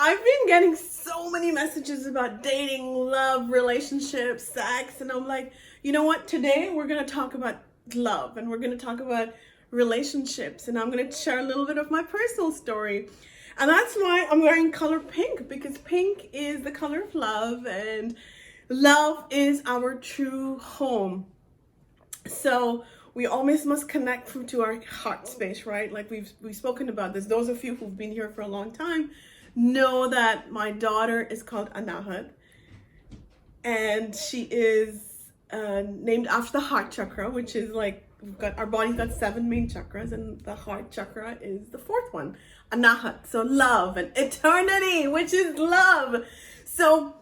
I've been getting so many messages about dating, love, relationships, sex, and I'm like, you know what? Today we're going to talk about love and we're going to talk about relationships, and I'm going to share a little bit of my personal story. And that's why I'm wearing color pink, because pink is the color of love and love is our true home. So we always must connect through to our heart space, right? Like we've spoken about this. Those of you who've been here for a long time know that my daughter is called Anahat, and she is named after the heart chakra, which is like our body's got 7 main chakras, and the heart chakra is the 4th one, Anahat. So love and eternity, which is love. So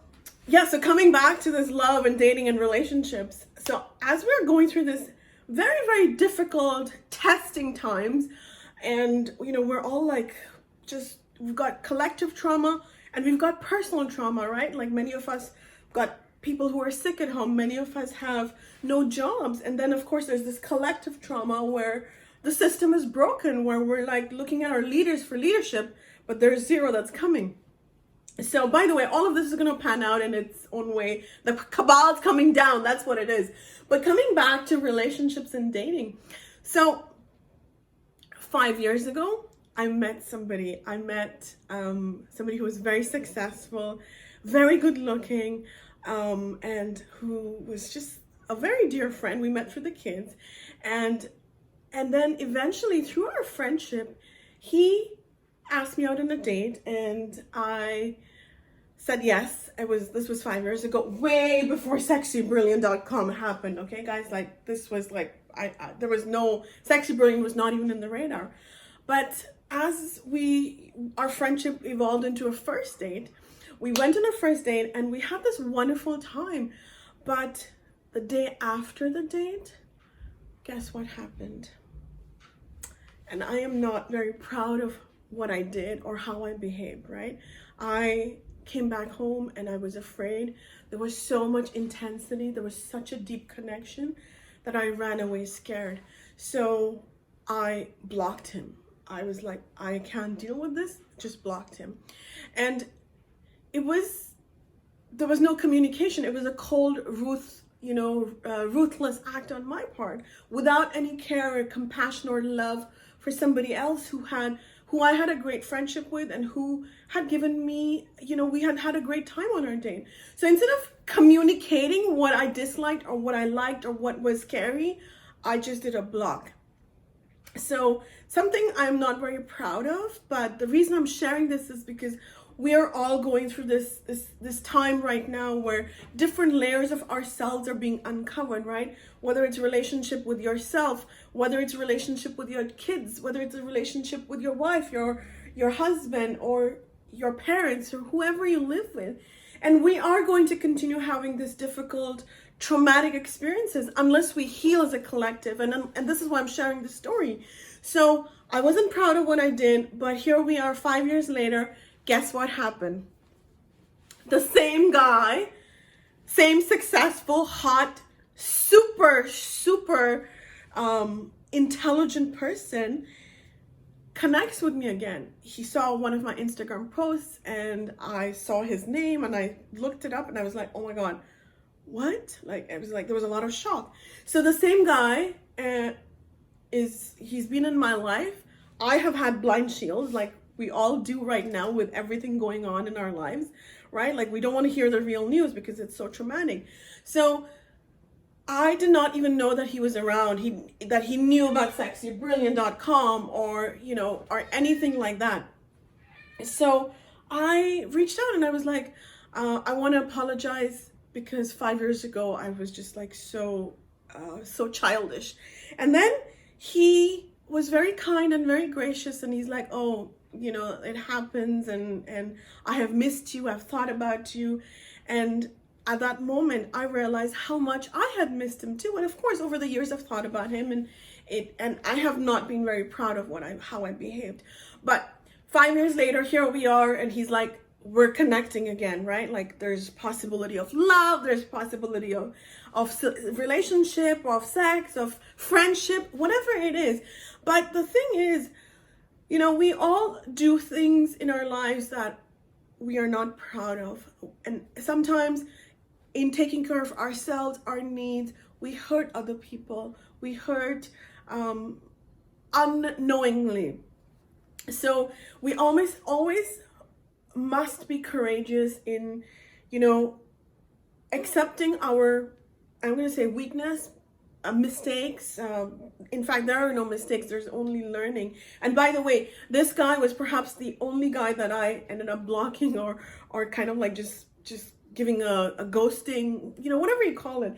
yeah, so coming back to this love and dating and relationships. So as we're going through this very, very difficult testing times, and we're all like, we've got collective trauma and we've got personal trauma, right? Like many of us got people who are sick at home, many of us have no jobs, and then of course there's this collective trauma where the system is broken, where we're like looking at our leaders for leadership, but there's zero that's coming. So by the way, all of this is going to pan out in its own way. The cabal's coming down, that's what it is. But coming back to relationships and dating. So 5 years ago, I met somebody. Somebody who was very successful, very good looking, and who was just a very dear friend. We met for the kids. And then eventually through our friendship, he asked me out on a date, and I said yes. This was 5 years ago, way before sexybrilliant.com happened. Okay, guys, like this was like there was no Sexy Brilliant, was not even in the radar. But as our friendship evolved into a first date, we went on a first date and we had this wonderful time. But the day after the date, guess what happened? And I am not very proud of what I did or how I behaved, right? I came back home and I was afraid. There was so much intensity. There was such a deep connection that I ran away scared. So I blocked him. I was like, I can't deal with this. Just blocked him. And there was no communication. It was a cold, ruthless act on my part, without any care or compassion or love for somebody else who I had a great friendship with and who had given me, we had a great time on our date. So instead of communicating what I disliked or what I liked or what was scary, I just did a block. So something I'm not very proud of, but the reason I'm sharing this is because we are all going through this time right now where different layers of ourselves are being uncovered, right? Whether it's a relationship with yourself, whether it's a relationship with your kids, whether it's a relationship with your wife, your husband, or your parents, or whoever you live with. And we are going to continue having this difficult, traumatic experiences unless we heal as a collective. And this is why I'm sharing this story. So I wasn't proud of what I did, but here we are 5 years later. Guess what happened? The same guy, same successful, hot, super intelligent person connects with me again. He saw one of my Instagram posts and I saw his name and I looked it up and I was like, oh my God, what? Like, it was like, there was a lot of shock. So the same guy he's been in my life. I have had blind shields, like we all do right now with everything going on in our lives, right? Like we don't want to hear the real news because it's so traumatic. So I did not even know that he was around, that he knew about sexybrilliant.com or anything like that. So I reached out and I was like, I want to apologize because 5 years ago I was just like so childish. And then he was very kind and very gracious, and he's like, oh, it happens, and I have missed you, I've thought about you. And at that moment I realized how much I had missed him too. And of course over the years I've thought about him, and I have not been very proud of how I behaved. But 5 years later, here we are, and he's like, we're connecting again, right? Like there's possibility of love, there's possibility of relationship, of sex, of friendship, whatever it is. But the thing is, we all do things in our lives that we are not proud of. And sometimes in taking care of ourselves, our needs, we hurt other people. We hurt unknowingly. So we always must be courageous in, accepting our, I'm going to say, weakness, mistakes. In fact, there are no mistakes, there's only learning. And by the way, this guy was perhaps the only guy that I ended up blocking or kind of like just giving a ghosting, whatever you call it.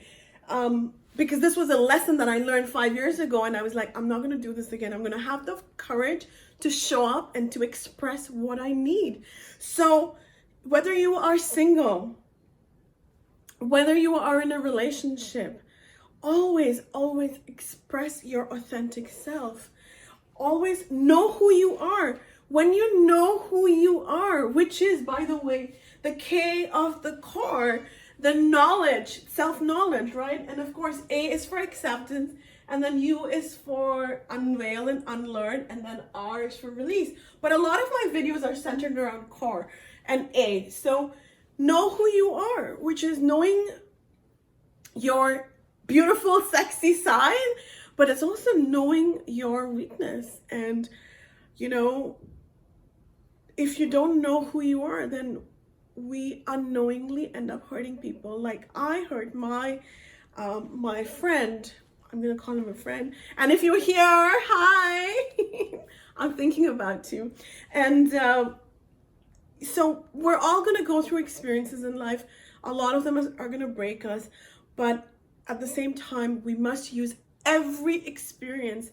Because this was a lesson that I learned 5 years ago, and I was like, I'm not going to do this again. I'm going to have the courage to show up and to express what I need. So whether you are single, whether you are in a relationship, always express your authentic self. Always know who you are. When you know who you are, which is, by the way, the K of the core, the knowledge, self-knowledge, right? And of course, A is for acceptance, and then U is for unveil and unlearn, and then R is for release. But a lot of my videos are centered around core and A. So know who you are, which is knowing your beautiful, sexy side, but it's also knowing your weakness. And, if you don't know who you are, then we unknowingly end up hurting people. Like I hurt my friend. I'm gonna call him a friend. And if you're here, hi, I'm thinking about you. And so we're all gonna go through experiences in life. A lot of them are gonna break us, but at the same time, we must use every experience,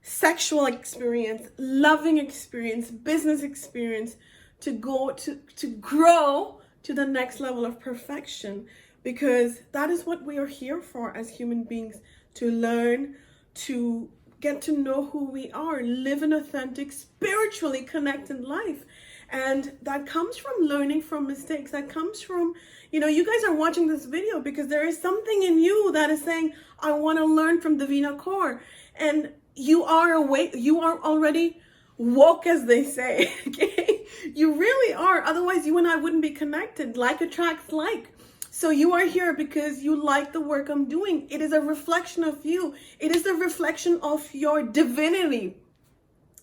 sexual experience, loving experience, business experience, to go to grow to the next level of perfection, because that is what we are here for as human beings, to learn, to get to know who we are, live an authentic, spiritually connected life. And that comes from learning from mistakes. That comes from, you guys are watching this video because there is something in you that is saying, I want to learn from Divina Core. And you are awake, you are already woke, as they say, okay? You really are. Otherwise, you and I wouldn't be connected. Like attracts like. So you are here because you like the work I'm doing. It is a reflection of you. It is a reflection of your divinity.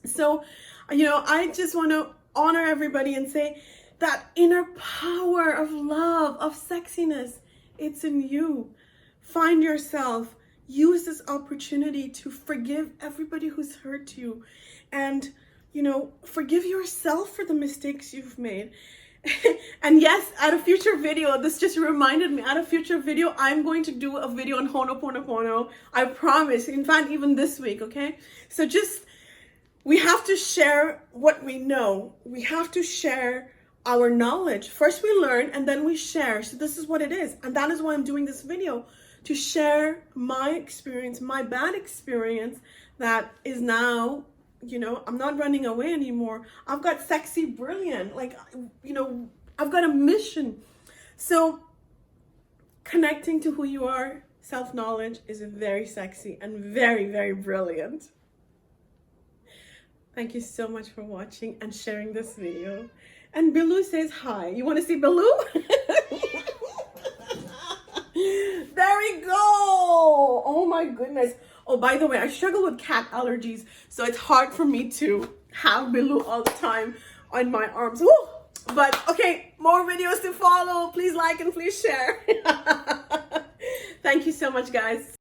So, I just want to honor everybody and say that inner power of love, of sexiness, it's in you. Find yourself. Use this opportunity to forgive everybody who's hurt you. And, forgive yourself for the mistakes you've made. And yes, at a future video, this just reminded me, at a future video, I'm going to do a video on Ho'oponopono. I promise. In fact, even this week, okay? So we have to share what we know. We have to share our knowledge. First we learn and then we share. So this is what it is. And that is why I'm doing this video, to share my experience, my bad experience that is now, I'm not running away anymore. I've got sexy, brilliant, I've got a mission. So connecting to who you are, self-knowledge, is very sexy and very, very brilliant. Thank you so much for watching and sharing this video. And Bilou says hi. You want to see Bilou? There we go. Oh my goodness. Oh, by the way, I struggle with cat allergies, so it's hard for me to have Bilou all the time on my arms. Woo! But okay, more videos to follow. Please like and please share. Thank you so much, guys.